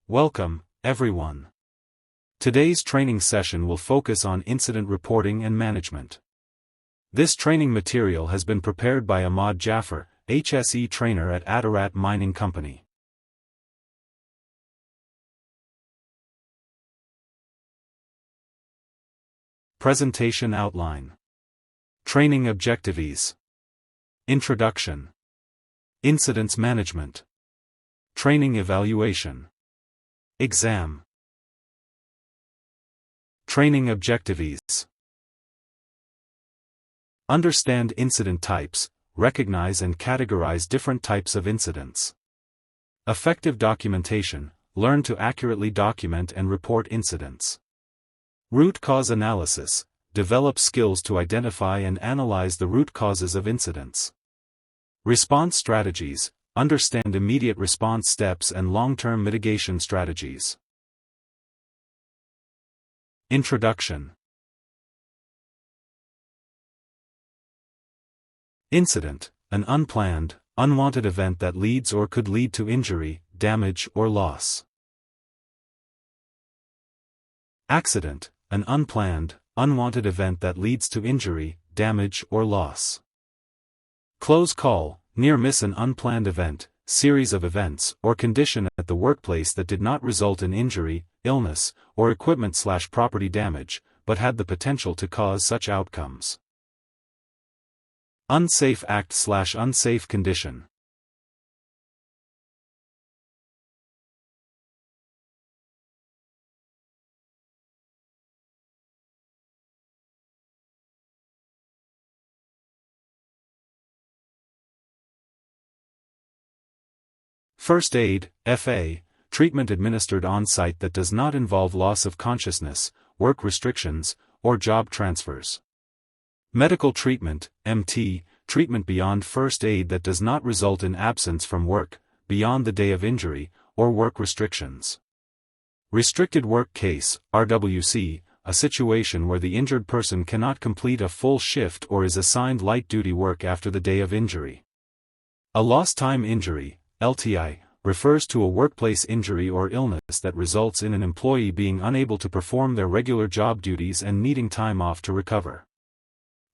Welcome, everyone. Today's training session will focus on incident reporting and management. This training material has been prepared by Ahmad Jafar, HSE trainer at Adarat Mining Company. Presentation outline. Training objectives. Introduction. Incidents management. Training evaluation. Exam. Training objectives. Understand incident types, recognize and categorize different types of incidents. Effective documentation, learn to accurately document and report incidents. Root cause analysis, develop skills to identify and analyze the root causes of incidents. Response strategies, understand immediate response steps and long-term mitigation strategies. Introduction. Incident, an unplanned, unwanted event that leads or could lead to injury, damage or loss. Accident, an unplanned, unwanted event that leads to injury, damage or loss. Close call, near miss, an unplanned event, series of events or condition at the workplace that did not result in injury, illness, or equipment/property damage, but had the potential to cause such outcomes. Unsafe act/unsafe condition. First aid, FA, treatment administered on-site that does not involve loss of consciousness, work restrictions, or job transfers. Medical treatment, MT, treatment beyond first aid that does not result in absence from work, beyond the day of injury, or work restrictions. Restricted work case, RWC, a situation where the injured person cannot complete a full shift or is assigned light-duty work after the day of injury. A lost time injury, LTI, refers to a workplace injury or illness that results in an employee being unable to perform their regular job duties and needing time off to recover.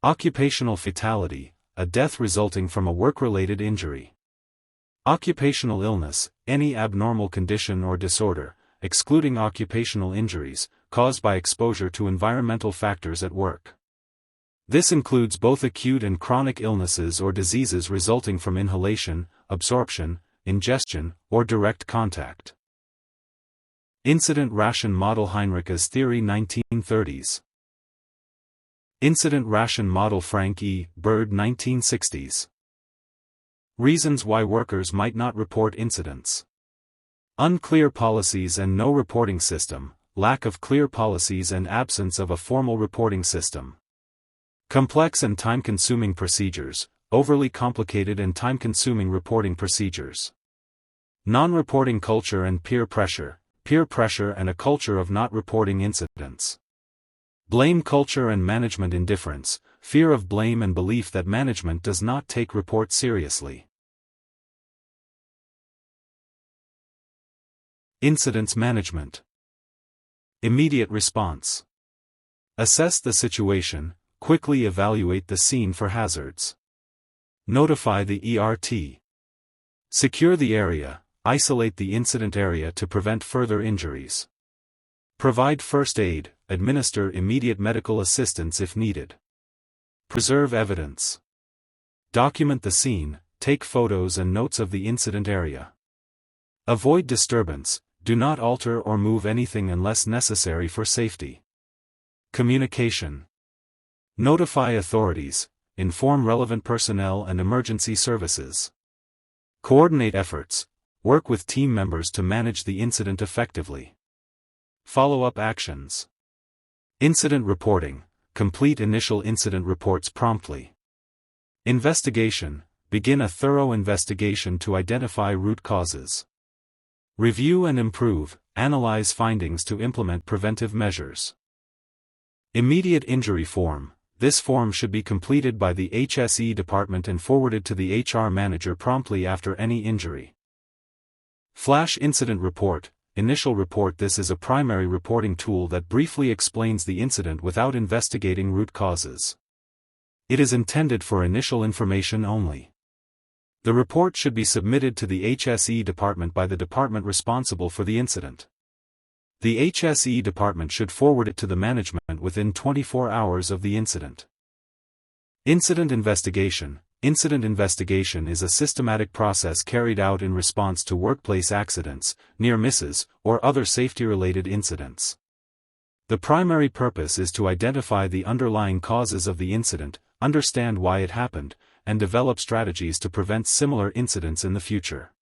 Occupational fatality, a death resulting from a work-related injury. Occupational illness, any abnormal condition or disorder, excluding occupational injuries, caused by exposure to environmental factors at work. This includes both acute and chronic illnesses or diseases resulting from inhalation, absorption, ingestion, or direct contact. Incident ration model, Heinrich's theory, 1930s. Incident ration model, Frank E. Bird, 1960s. Reasons why workers might not report incidents. Unclear policies and no reporting system, lack of clear policies and absence of a formal reporting system. Complex and time-consuming procedures, overly complicated and time-consuming reporting procedures. Non-reporting culture and peer pressure and a culture of not reporting incidents. Blame culture and management indifference, fear of blame and belief that management does not take reports seriously. Incidents management. Immediate response. Assess the situation, quickly evaluate the scene for hazards. Notify the ERT. Secure the area, isolate the incident area to prevent further injuries. Provide first aid, administer immediate medical assistance if needed. Preserve evidence. Document the scene, take photos and notes of the incident area. Avoid disturbance, do not alter or move anything unless necessary for safety. Communication. Notify authorities, inform relevant personnel and emergency services. Coordinate efforts, work with team members to manage the incident effectively. Follow-up actions. Incident reporting, complete initial incident reports promptly. Investigation, begin a thorough investigation to identify root causes. Review and improve, analyze findings to implement preventive measures. Immediate injury form. This form should be completed by the HSE department and forwarded to the HR manager promptly after any injury. Flash incident report, initial report. This is a primary reporting tool that briefly explains the incident without investigating root causes. It is intended for initial information only. The report should be submitted to the HSE department by the department responsible for the incident. The HSE department should forward it to the management within 24 hours of the incident. Incident investigation. Incident investigation is a systematic process carried out in response to workplace accidents, near misses, or other safety-related incidents. The primary purpose is to identify the underlying causes of the incident, understand why it happened, and develop strategies to prevent similar incidents in the future.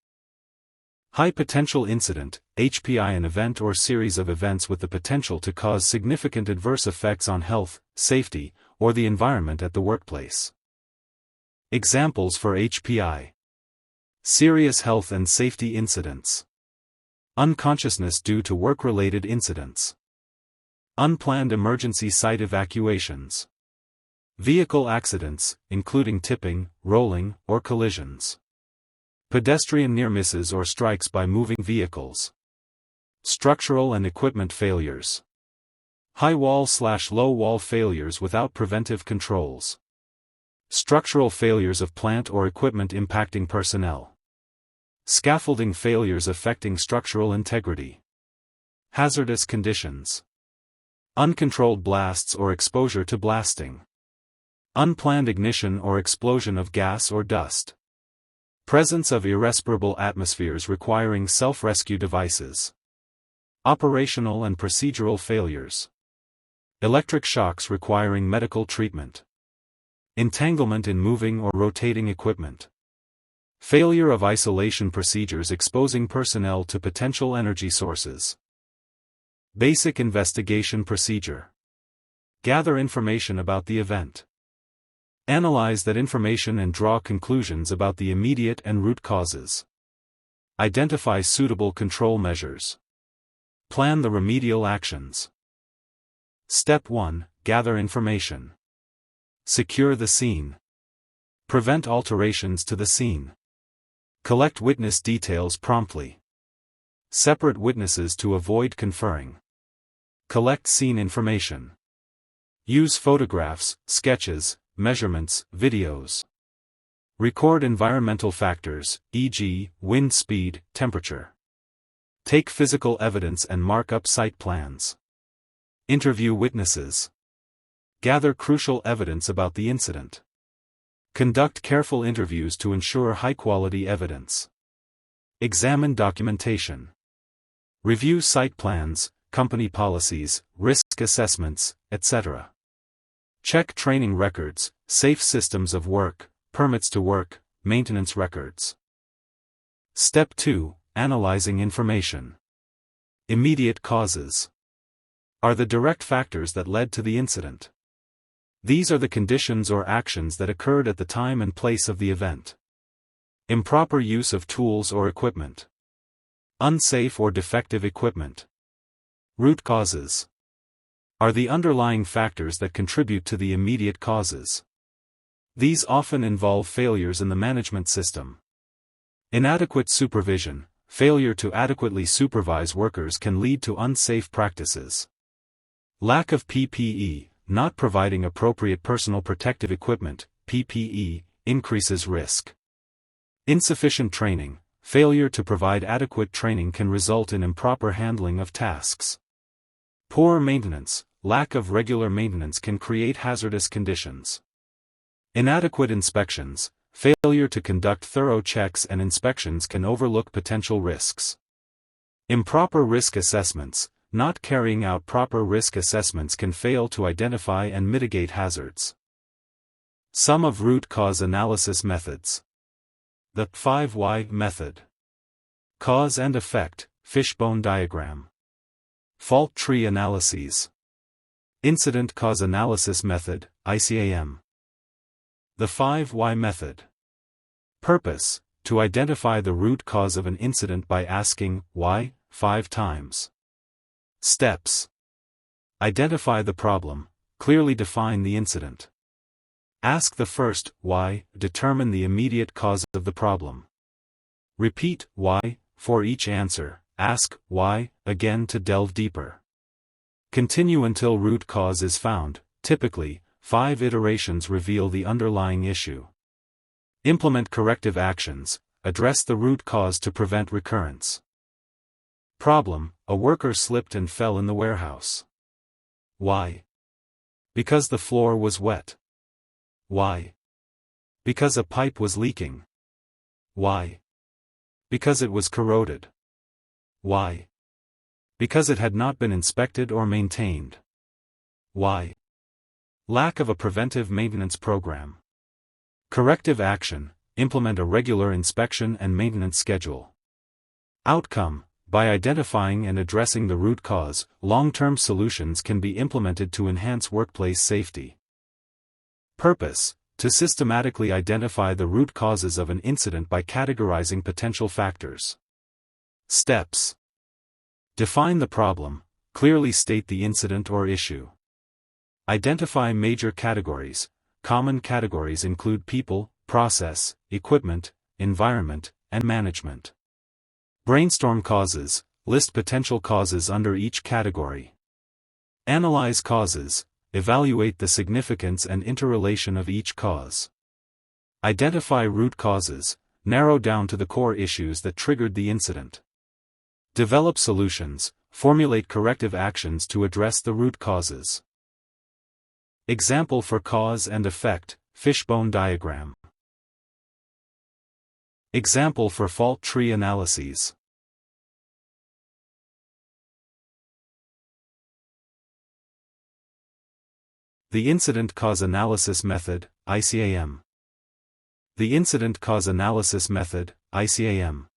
High potential incident, HPI, an event or series of events with the potential to cause significant adverse effects on health, safety, or the environment at the workplace. Examples for HPI: serious health and safety incidents, unconsciousness due to work-related incidents, unplanned emergency site evacuations, vehicle accidents, including tipping, rolling, or collisions, pedestrian near misses or strikes by moving vehicles, structural and equipment failures, high wall/low wall failures without preventive controls, structural failures of plant or equipment impacting personnel, scaffolding failures affecting structural integrity, hazardous conditions, uncontrolled blasts or exposure to blasting, unplanned ignition or explosion of gas or dust, presence of irrespirable atmospheres requiring self-rescue devices, operational and procedural failures, electric shocks requiring medical treatment, entanglement in moving or rotating equipment, failure of isolation procedures exposing personnel to potential energy sources. Basic investigation procedure: gather information about the event. Analyze that information and draw conclusions about the immediate and root causes. Identify suitable control measures. Plan the remedial actions. Step 1. Gather information. Secure the scene. Prevent alterations to the scene. Collect witness details promptly. Separate witnesses to avoid conferring. Collect scene information. Use photographs, sketches, measurements, videos. Record environmental factors, e.g., wind speed, temperature. Take physical evidence and mark up site plans. Interview witnesses. Gather crucial evidence about the incident. Conduct careful interviews to ensure high-quality evidence. Examine documentation. Review site plans, company policies, risk assessments, etc. Check training records, safe systems of work, permits to work, maintenance records. Step 2. Analyzing information. Immediate causes are the direct factors that led to the incident. These are the conditions or actions that occurred at the time and place of the event. Improper use of tools or equipment. Unsafe or defective equipment. Root causes are the underlying factors that contribute to the immediate causes. These often involve failures in the management system. Inadequate supervision. Failure to adequately supervise workers can lead to unsafe practices. Lack of PPE. Not providing appropriate personal protective equipment, PPE, increases risk. Insufficient training. Failure to provide adequate training can result in improper handling of tasks. Poor maintenance. Lack of regular maintenance can create hazardous conditions. Inadequate inspections. Failure to conduct thorough checks and inspections can overlook potential risks. Improper risk assessments. Not carrying out proper risk assessments can fail to identify and mitigate hazards. Some of root cause analysis methods. The 5 Why method. Cause and effect, fishbone diagram. Fault tree analyses. Incident cause analysis method, ICAM. The 5 Why method. Purpose: to identify the root cause of an incident by asking why 5 times. Steps: identify the problem, clearly define the incident. Ask the first why, determine the immediate cause of the problem. Repeat why for each answer, ask why again to delve deeper. Continue until root cause is found. Typically, 5 iterations reveal the underlying issue. Implement corrective actions. Address the root cause to prevent recurrence. Problem: a worker slipped and fell in the warehouse. Why? Because the floor was wet. Why? Because a pipe was leaking. Why? Because it was corroded. Why? Because it had not been inspected or maintained. Why? Lack of a preventive maintenance program. Corrective action: implement a regular inspection and maintenance schedule. Outcome: by identifying and addressing the root cause, long-term solutions can be implemented to enhance workplace safety. Purpose: to systematically identify the root causes of an incident by categorizing potential factors. Steps: define the problem, clearly state the incident or issue. Identify major categories. Common categories include people, process, equipment, environment, and management. Brainstorm causes. List potential causes under each category. Analyze causes. Evaluate the significance and interrelation of each cause. Identify root causes. Narrow down to the core issues that triggered the incident. Develop solutions. Formulate corrective actions to address the root causes. Example for cause and effect: fishbone diagram. Example for fault tree analyses. The Incident Cause Analysis Method, ICAM. The Incident Cause Analysis Method, ICAM.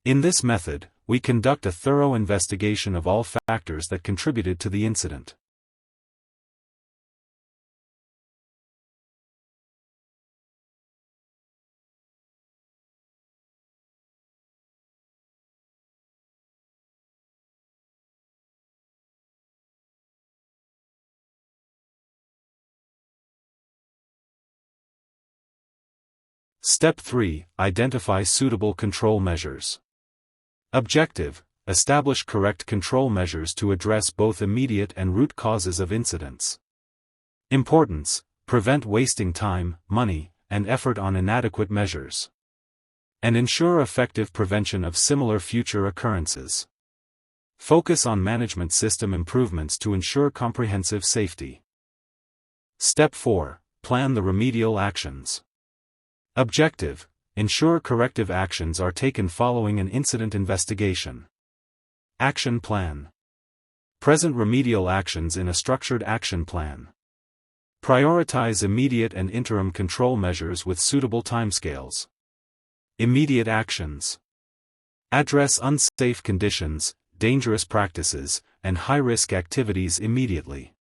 In this method, we conduct a thorough investigation of all factors that contributed to the incident. Step 3. Identify suitable control measures. Objective: establish correct control measures to address both immediate and root causes of incidents. Importance: prevent wasting time, money, and effort on inadequate measures. And ensure effective prevention of similar future occurrences. Focus on management system improvements to ensure comprehensive safety. Step 4. Plan the remedial actions. Objective: ensure corrective actions are taken following an incident investigation. Action plan. Present remedial actions in a structured action plan. Prioritize immediate and interim control measures with suitable timescales. Immediate actions. Address unsafe conditions, dangerous practices, and high-risk activities immediately.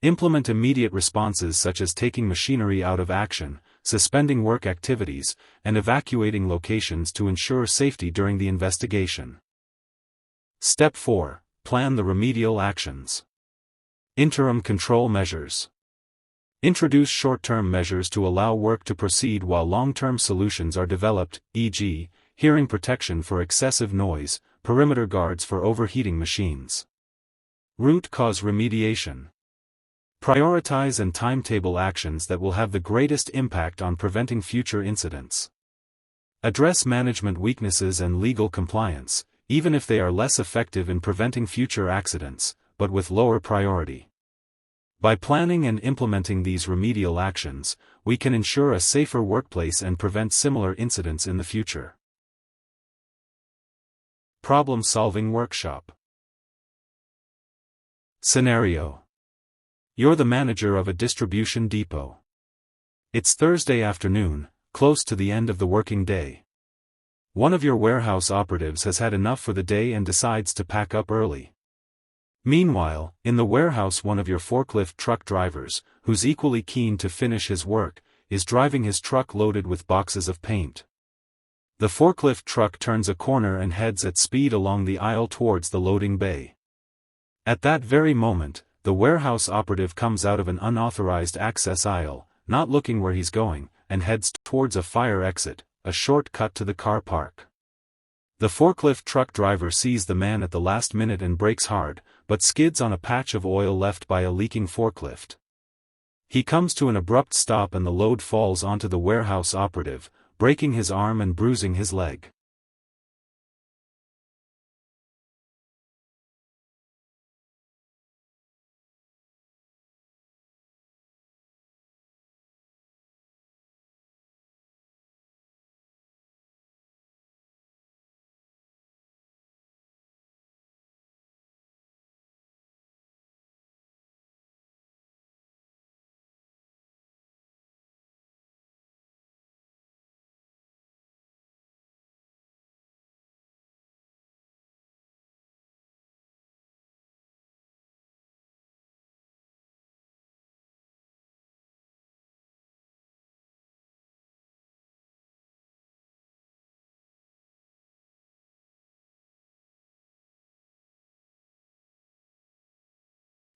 Implement immediate responses such as taking machinery out of action, suspending work activities, and evacuating locations to ensure safety during the investigation. Step 4. Plan the remedial actions. Interim control measures. Introduce short-term measures to allow work to proceed while long-term solutions are developed, e.g., hearing protection for excessive noise, perimeter guards for overheating machines. Root cause remediation. Prioritize and timetable actions that will have the greatest impact on preventing future incidents. Address management weaknesses and legal compliance, even if they are less effective in preventing future accidents, but with lower priority. By planning and implementing these remedial actions, we can ensure a safer workplace and prevent similar incidents in the future. Problem-solving workshop. Scenario: you're the manager of a distribution depot. It's Thursday afternoon, close to the end of the working day. One of your warehouse operatives has had enough for the day and decides to pack up early. Meanwhile, in the warehouse, one of your forklift truck drivers, who's equally keen to finish his work, is driving his truck loaded with boxes of paint. The forklift truck turns a corner and heads at speed along the aisle towards the loading bay. At that very moment, the warehouse operative comes out of an unauthorized access aisle, not looking where he's going, and heads towards a fire exit, a short cut to the car park. The forklift truck driver sees the man at the last minute and brakes hard, but skids on a patch of oil left by a leaking forklift. He comes to an abrupt stop and the load falls onto the warehouse operative, breaking his arm and bruising his leg.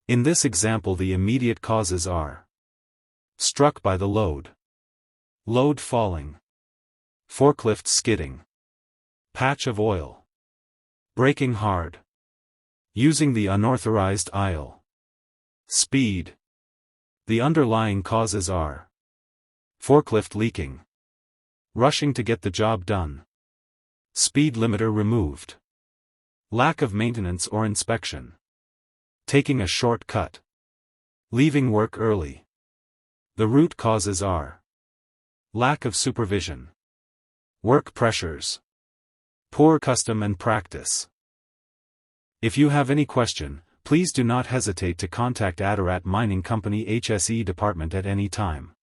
In this example, the immediate causes are: struck by the load, load falling, forklift skidding, patch of oil, braking hard, using the unauthorized aisle, speed. The underlying causes are: forklift leaking, rushing to get the job done, speed limiter removed, lack of maintenance or inspection, taking a shortcut, leaving work early. The root causes are: lack of supervision, work pressures, poor custom and practice. If you have any question, please do not hesitate to contact Adarat Mining Company HSE Department at any time.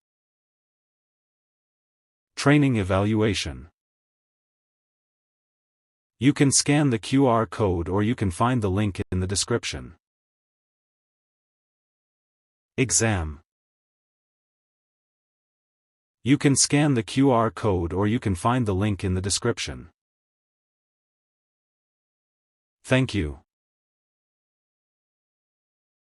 Training evaluation. You can scan the QR code or you can find the link in the description. Exam. You can scan the QR code or you can find the link in the description. Thank you.